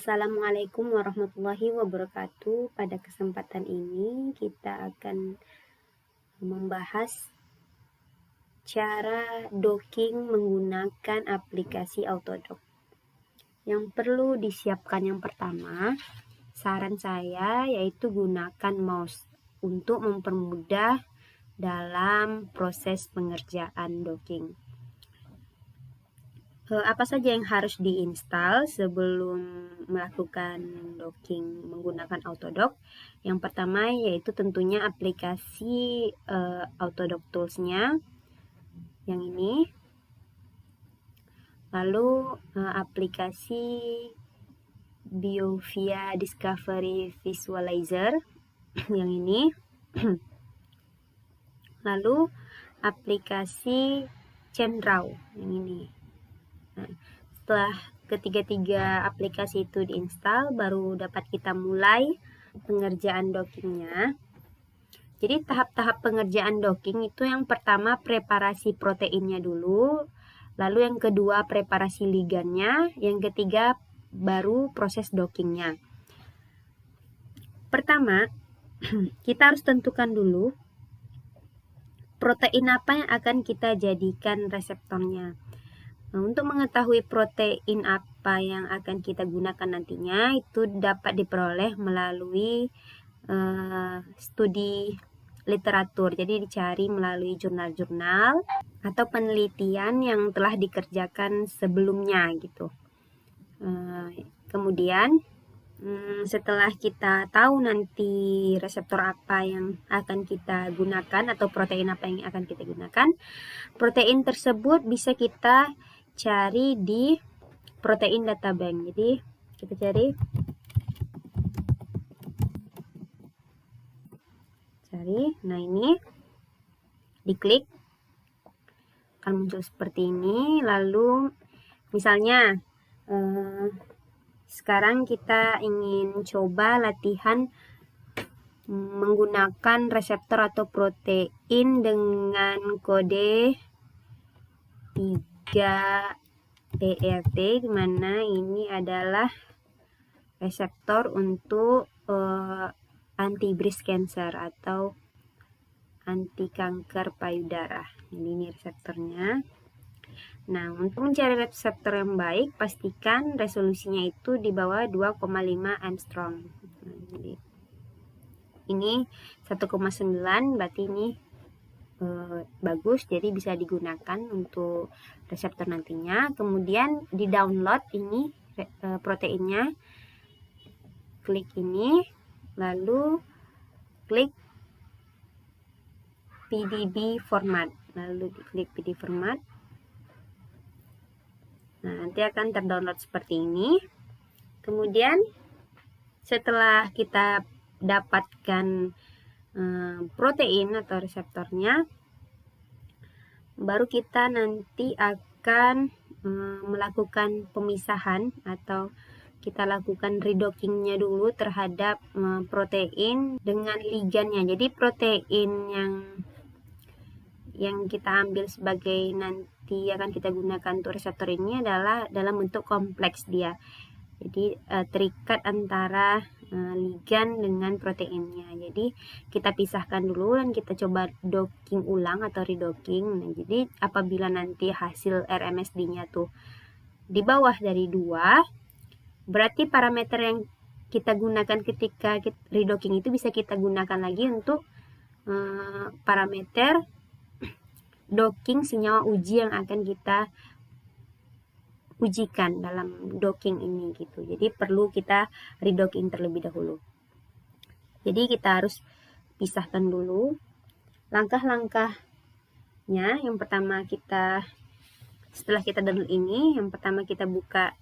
Assalamualaikum warahmatullahi wabarakatuh. Pada kesempatan ini kita akan membahas cara docking menggunakan aplikasi Autodock. Yang perlu disiapkan yang pertama, saran saya yaitu gunakan mouse untuk mempermudah dalam proses pengerjaan docking. Apa saja yang harus diinstal sebelum melakukan docking menggunakan Autodock? Yang pertama yaitu tentunya aplikasi Autodock Tools-nya yang ini. Lalu aplikasi BioVia Discovery Visualizer yang ini. Lalu aplikasi ChainRaw yang ini. Nah, setelah ketiga aplikasi itu diinstal, baru dapat kita mulai pengerjaan dockingnya. Jadi tahap-tahap pengerjaan docking itu yang pertama preparasi proteinnya dulu, lalu yang kedua preparasi ligannya, yang ketiga baru proses dockingnya. Pertama, kita harus tentukan dulu protein apa yang akan kita jadikan reseptornya. Nah, untuk mengetahui protein apa yang akan kita gunakan nantinya, itu dapat diperoleh melalui studi literatur. Jadi dicari melalui jurnal-jurnal atau penelitian yang telah dikerjakan sebelumnya gitu. Kemudian setelah kita tahu nanti reseptor apa yang akan kita gunakan atau protein apa yang akan kita gunakan, protein tersebut bisa kita cari di protein data bank. Jadi kita cari nah ini diklik akan muncul seperti ini. Lalu misalnya sekarang kita ingin coba latihan menggunakan reseptor atau protein dengan kode 3PRT, di mana ini adalah reseptor untuk anti breast cancer atau anti kanker payudara. Jadi ini reseptornya. Nah, untuk mencari reseptor yang baik, pastikan resolusinya itu di bawah 2,5 angstrom. Nah, jadi ini 1,9, berarti ini bagus, jadi bisa digunakan untuk reseptor nantinya. Kemudian di download ini proteinnya, klik ini, lalu klik PDB format, lalu diklik PDB format. Nah, nanti akan terdownload seperti ini. Kemudian setelah kita dapatkan protein atau reseptornya, baru kita nanti akan melakukan pemisahan atau kita lakukan redockingnya dulu terhadap protein dengan ligannya. Jadi protein yang kita ambil sebagai nanti akan kita gunakan untuk reseptor ini adalah dalam bentuk kompleks dia. Jadi terikat antara ligan dengan proteinnya. Jadi kita pisahkan dulu dan kita coba docking ulang atau redocking. Nah, jadi apabila nanti hasil RMSD-nya tuh di bawah dari 2, berarti parameter yang kita gunakan ketika redocking itu bisa kita gunakan lagi untuk parameter docking senyawa uji yang akan kita ujikan dalam docking ini gitu. Jadi perlu kita redocking terlebih dahulu. Jadi kita harus pisahkan dulu langkah-langkahnya. Yang pertama setelah kita download ini, yang pertama kita buka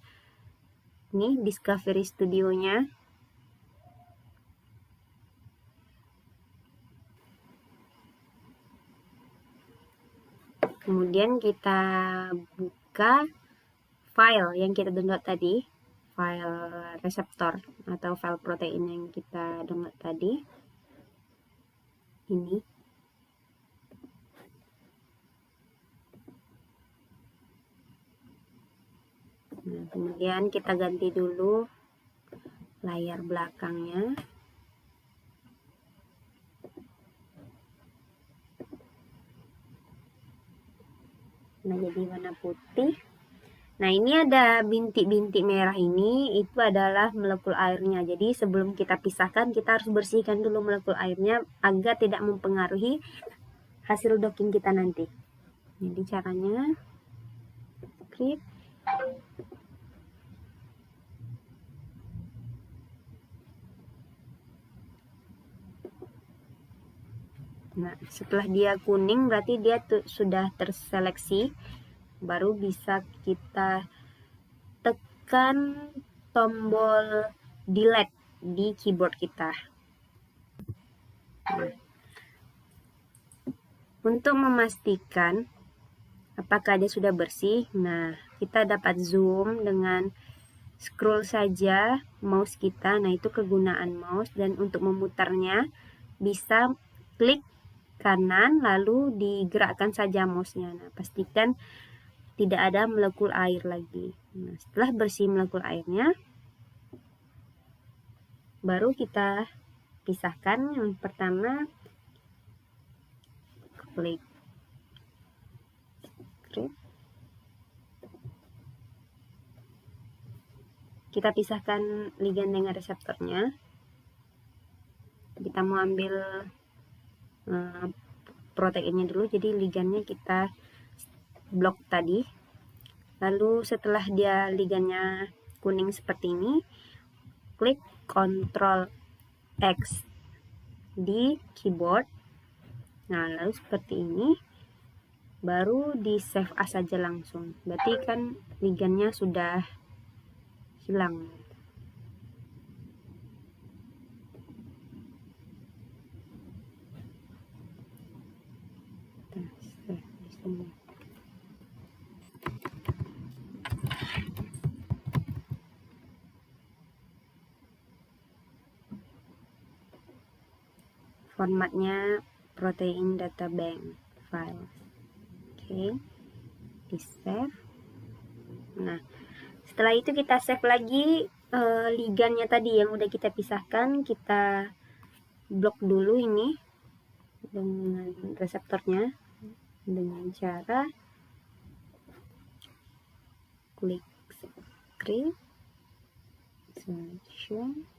ini Discovery Studio-nya. Kemudian kita buka file yang kita download tadi, file reseptor atau file protein yang kita download tadi. Ini. Nah, kemudian kita ganti dulu layar belakangnya. Nah, jadi warna putih. Nah, ini ada bintik-bintik merah ini, itu adalah molekul airnya. Jadi sebelum kita pisahkan, kita harus bersihkan dulu molekul airnya agar tidak mempengaruhi hasil docking kita nanti. Jadi caranya, klik. Nah, setelah dia kuning berarti dia sudah terseleksi. Baru bisa kita tekan tombol delete di keyboard kita. Nah, untuk memastikan apakah dia sudah bersih, nah kita dapat zoom dengan scroll saja mouse kita. Nah, itu kegunaan mouse, dan untuk memutarnya bisa klik kanan lalu digerakkan saja mouse-nya. Nah, pastikan tidak ada molekul air lagi. Nah, setelah bersih molekul airnya, baru kita pisahkan. Yang pertama, klik script. Kita pisahkan ligan dengan reseptornya. Kita mau ambil proteinnya dulu, jadi ligannya kita blok tadi. Lalu setelah dia ligannya kuning seperti ini, klik Ctrl X di keyboard. Nah, lalu seperti ini, baru di save as saja langsung. Berarti kan ligannya sudah hilang. Kita save di sini. Formatnya protein data bank file. Oke, di save. Nah, setelah itu kita save lagi ligannya tadi yang udah kita pisahkan. Kita blok dulu ini dengan reseptornya dengan cara klik script selection.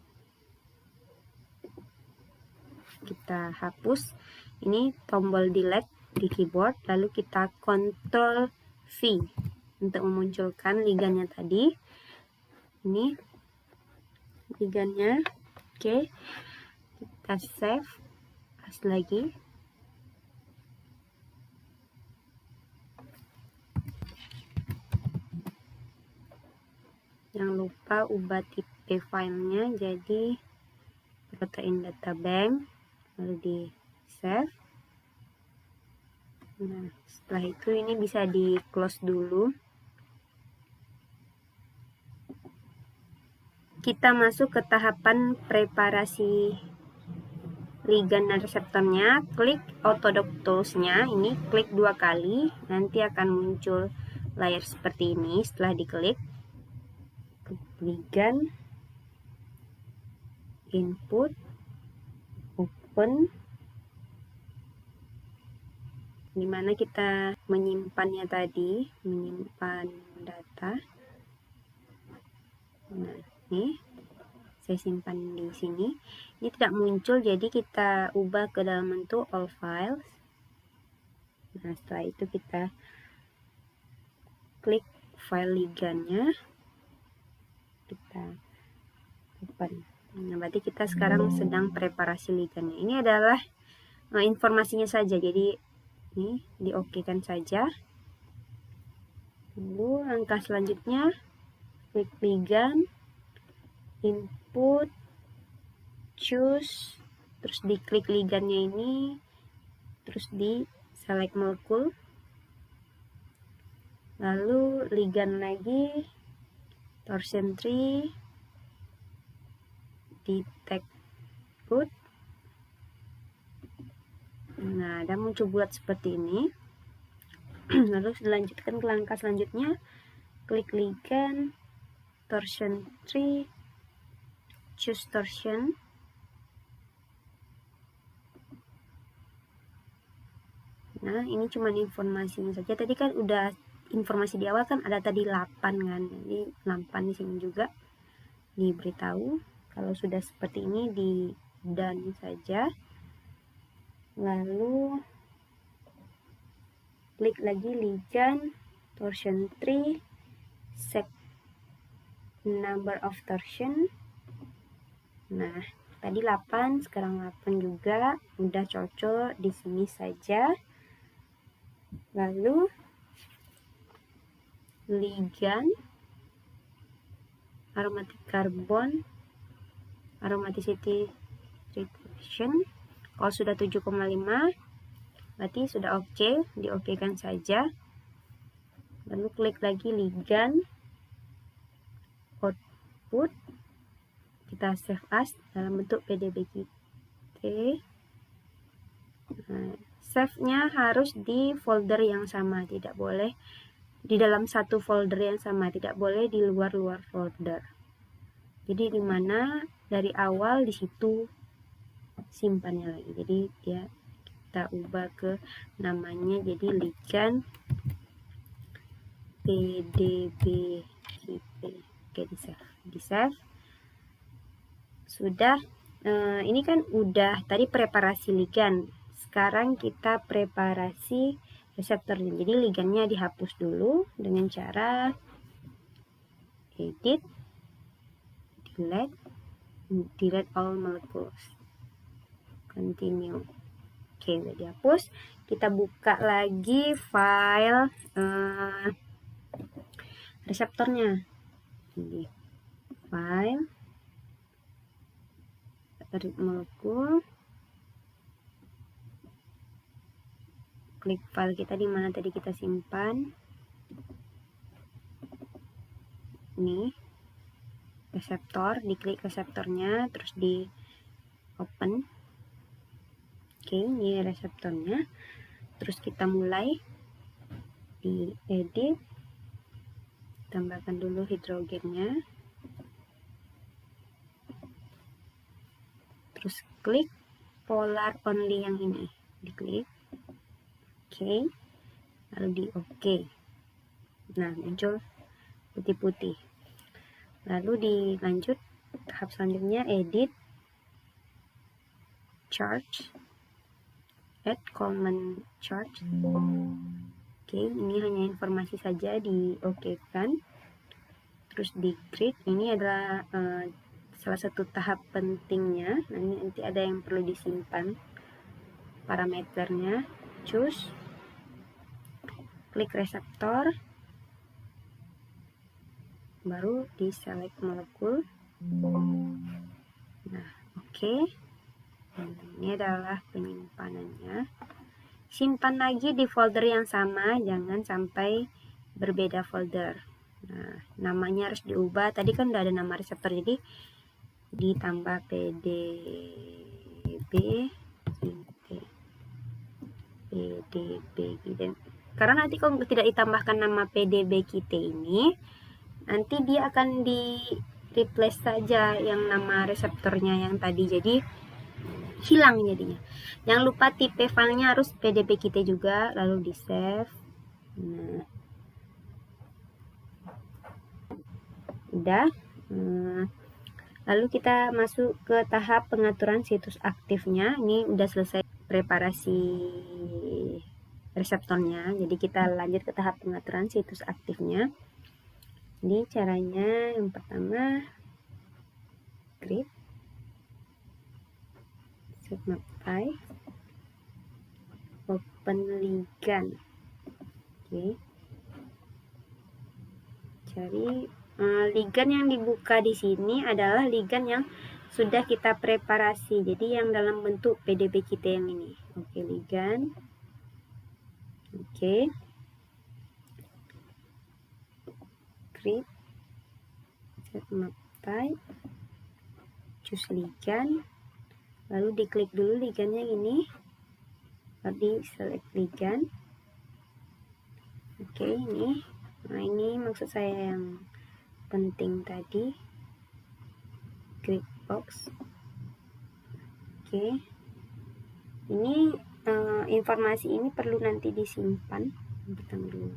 Kita hapus ini tombol delete di keyboard, lalu kita Ctrl V untuk memunculkan ligannya tadi. Ini ligannya. Oke, kita save as lagi. Jangan lupa ubah tipe filenya jadi protein data bank, lalu di save. Nah, setelah itu ini bisa di close dulu. Kita masuk ke tahapan preparasi ligan dan reseptornya. Klik Autodock Tools-nya, ini klik 2 kali, nanti akan muncul layar seperti ini. Setelah diklik, ligan, input, open, dimana kita menyimpannya tadi, menyimpan data. Nah, ini saya simpan di sini. Ini tidak muncul, jadi kita ubah ke dalam bentuk all files. Nah, setelah itu kita klik file ligannya, kita open. Nah, berarti kita sekarang sedang preparasi ligannya. Ini adalah informasinya saja, jadi ini di-oke-kan saja. Lalu langkah selanjutnya, klik ligan, input, choose, terus diklik ligannya ini, terus di select molekul, lalu ligan lagi, torsion tree, detect good. Nah, ada muncul bulat seperti ini. Lalu dilanjutkan ke langkah selanjutnya, klik ligan, torsion tree, choose torsion. Nah, ini cuma informasinya saja. Tadi kan udah informasi di awal kan ada tadi 8 kan. Jadi 8 di sini juga diberitahu. Kalau sudah seperti ini di done saja. Lalu klik lagi ligan torsion tree, set number of torsion. Nah, tadi 8, sekarang 8 juga, udah cocok di sini saja. Lalu ligan aromatic carbon, aromaticity reduction. Kalau sudah 7,5 berarti sudah oke, diokekan saja. Lalu klik lagi ligan output, kita save as dalam bentuk PDBQT. Nah, save-nya harus di folder yang sama, tidak boleh di dalam satu folder yang sama, tidak boleh di luar-luar folder. Jadi dimana dari awal di situ simpannya lagi. Jadi ya kita ubah ke namanya jadi ligan PDBQT. Oke, di save. Sudah. Ini kan udah tadi preparasi ligan. Sekarang kita preparasi reseptornya. Jadi ligannya dihapus dulu dengan cara edit, delete all molecules, continue. Oke, udah dihapus. Kita buka lagi file reseptornya. Jadi file molekul, klik file kita di mana tadi kita simpan. Ini reseptor, diklik reseptornya, terus di open. Oke, ini reseptornya. Terus kita mulai di edit, tambahkan dulu hidrogennya, terus klik polar only yang ini, diklik. Oke, lalu di oke. Nah, muncul putih-putih. Lalu dilanjut tahap selanjutnya, edit, charge, add common charge. Oke, ini hanya informasi saja, di oke kan. Terus di grid, ini adalah salah satu tahap pentingnya. Nanti ada yang perlu disimpan parameternya. Choose, klik reseptor, baru di select molekul. Nah, oke. Ini adalah penyimpanannya. Simpan lagi di folder yang sama, jangan sampai berbeda folder. Nah, namanya harus diubah. Tadi kan udah ada nama reseptor, jadi ditambah PDB gitu. Karena nanti kalau tidak ditambahkan nama PDBQT ini, nanti dia akan di replace saja yang nama reseptornya yang tadi, jadi hilang jadinya. Jangan lupa tipe filenya harus PDBQT juga, lalu di save. Nah, udah. Lalu kita masuk ke tahap pengaturan situs aktifnya. Ini udah selesai preparasi reseptornya, jadi kita lanjut ke tahap pengaturan situs aktifnya. Jadi caranya yang pertama, grid, set map type, open ligan. Oke, cari ligan yang dibuka di sini adalah ligan yang sudah kita preparasi, jadi yang dalam bentuk PDBQT yang ini. Oke, ligan. Oke, grid, set map type, choose ligan, lalu diklik dulu ligannya ini, lalu di select ligan. Oke, ini. Nah, ini maksud saya yang penting tadi. Grid box. Oke. Ini informasi ini perlu nanti disimpan. Pertama dulu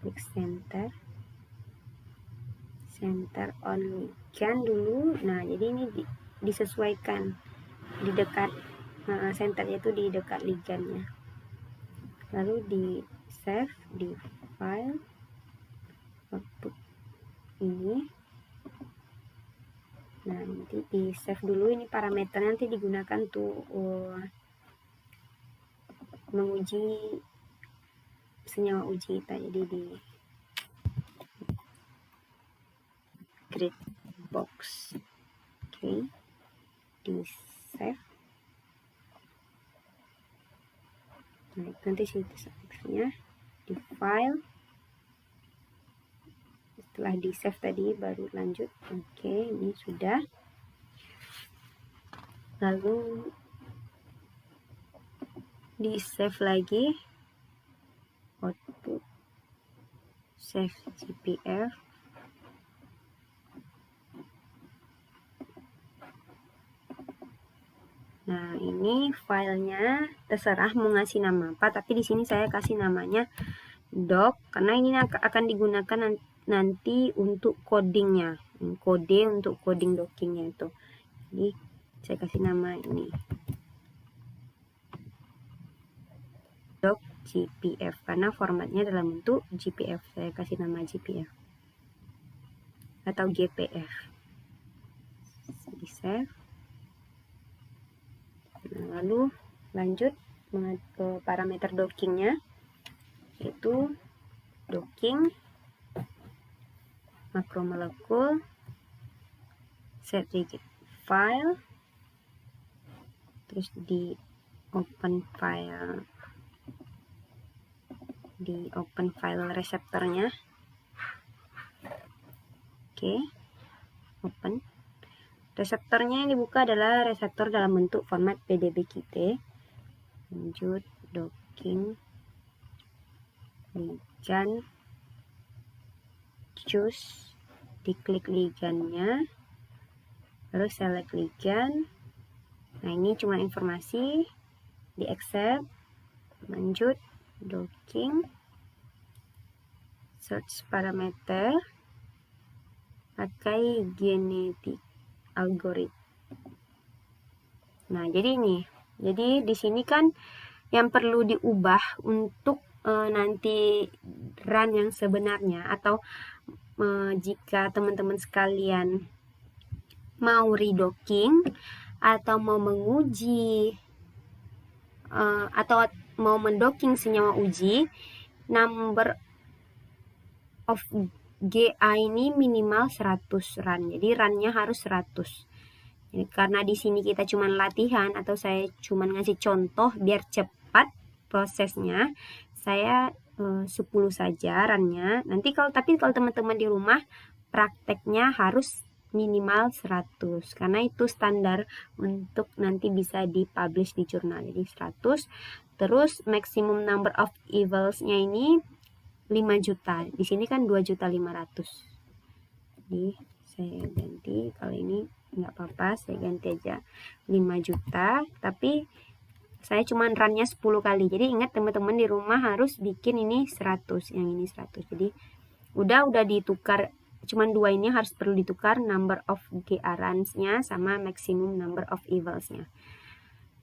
klik center on ligand dulu. Nah, jadi ini disesuaikan di dekat senternya itu di dekat ligandnya. Lalu di save di file output ini. Nah, nanti di save dulu, ini parameter nanti digunakan untuk menguji senyawa uji kita. Jadi di grid box. Oke. Di save. Nah, nanti sintetisnya di file. Setelah di save tadi baru lanjut. Oke, ini sudah. Lalu di save lagi, output save GPF. Nah, ini filenya terserah mau ngasih nama apa, tapi di sini saya kasih namanya doc karena ini akan digunakan nanti untuk codingnya, kode untuk coding dockingnya itu. Jadi saya kasih nama ini doc GPF karena formatnya dalam bentuk GPF. Saya kasih nama GPF atau GPF. Di save. Nah, lalu lanjut ke parameter dockingnya, yaitu docking makromolekul set rigid file, terus di open file reseptornya. Oke, open. Reseptornya yang dibuka adalah reseptor dalam bentuk format PDB-QT. Lanjut docking ligand, choose, diklik ligandnya, lalu select ligand. Nah, ini cuma informasi, di accept. Lanjut docking, search parameter, pakai genetic algoritma. Nah, jadi ini. Jadi di sini kan yang perlu diubah untuk nanti run yang sebenarnya, atau jika teman-teman sekalian mau redocking atau mau menguji atau mau mendocking senyawa uji, number of GA ini minimal 100 run. Jadi runnya harus 100. Jadi, karena di sini kita cuma latihan atau saya cuma ngasih contoh biar cepat prosesnya, saya 10 saja runnya. Tapi kalau teman-teman di rumah prakteknya harus minimal 100 karena itu standar untuk nanti bisa dipublish di jurnal. Jadi 100. Terus maximum number of evals-nya ini 5 juta. Di sini kan 2.500.000. Jadi saya ganti, kalau ini nggak apa-apa, saya ganti aja 5 juta. Tapi saya cuma runnya 10 kali. Jadi ingat teman-teman di rumah harus bikin ini 100, yang ini 100. Jadi udah ditukar, cuman dua ini harus perlu ditukar, number of GA runs-nya sama maximum number of evals-nya.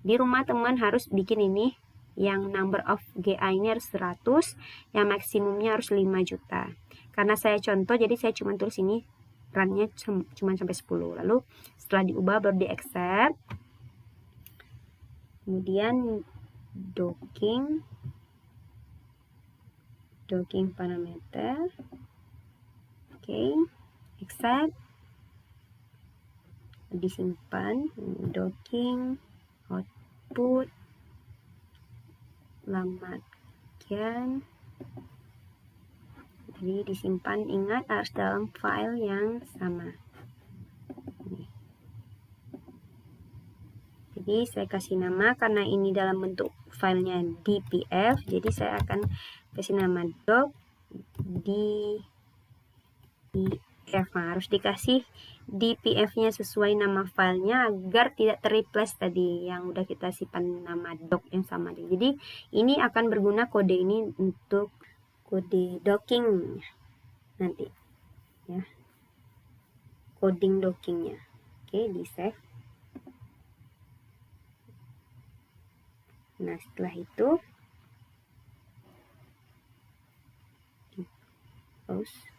Di rumah teman harus bikin ini, yang number of GA ini harus 100, yang maksimumnya harus 5 juta. Karena saya contoh, jadi saya cuma tulis ini runnya cuma sampai 10. Lalu setelah diubah baru di accept. Kemudian docking parameter. Oke, accept. Disimpan docking output lambatkan. Jadi disimpan, ingat harus dalam file yang sama. Ini. Jadi saya kasih nama karena ini dalam bentuk filenya DPF, jadi saya akan kasih nama doc DPF. PDF. Nah, harus dikasih di PDF-nya sesuai nama filenya agar tidak terreplace tadi yang udah kita simpan nama doc yang sama. Jadi ini akan berguna kode ini untuk kode docking nanti ya, coding dockingnya. Oke, di save. Nah, setelah itu close.